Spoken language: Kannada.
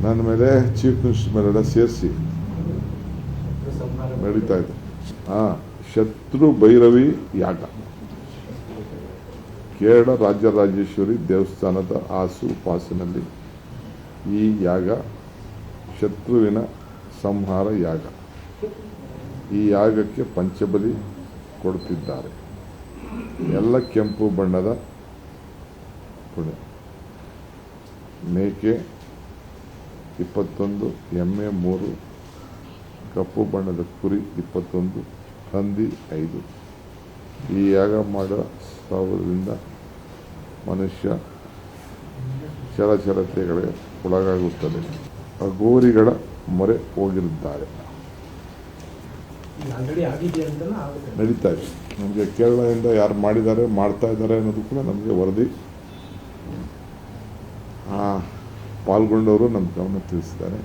ನನ್ನ ಮೇಲೆ ಚೀಫ್ ಮಿನಿಸ್ಟರ್ ಮೇಲೆಲ್ಲ ಸೇರಿಸಿ ನಡೀತಾ ಇದೆ. ಶತ್ರು ಭೈರವಿ ಯಾಗ ಕೇರಳ ರಾಜರಾಜೇಶ್ವರಿ ದೇವಸ್ಥಾನದ ಆಸು ಪಾಸಿನಲ್ಲಿ ಈ ಯಾಗ ಶತ್ರುವಿನ ಸಂಹಾರ ಯಾಗ. ಈ ಯಾಗಕ್ಕೆ ಪಂಚಬಲಿ ಕೊಡುತ್ತಿದ್ದಾರೆ. ಎಲ್ಲ ಕೆಂಪು ಬಣ್ಣದ ಮೇಕೆ 21, ಎಮ್ಮೆ 3, ಕಪ್ಪು ಬಣ್ಣದ ಕುರಿ 21, ಹಂದಿ 5. ಈ ಯಾಗ ಮಾಡೋ ಸಾವಿರದಿಂದ ಮನುಷ್ಯ ಚಲಚಲತೆಗಳಿಗೆ ಒಳಗಾಗುತ್ತದೆ. ಅಘೋರಿಗಳ ಮೊರೆ ಹೋಗಿರುತ್ತಾರೆ. ನಡೀತಾ ಇದೆ. ನಮಗೆ ಕೇರಳದಿಂದ ಯಾರು ಮಾಡಿದ್ದಾರೆ ಮಾಡ್ತಾ ಇದ್ದಾರೆ ಅನ್ನೋದು ಕೂಡ ನಮಗೆ ವರದಿ ಪಾಲ್ಗೊಂಡವರು ನಮ್ಮ ಗಮನ ತಿಳಿಸಿದ್ದಾರೆ.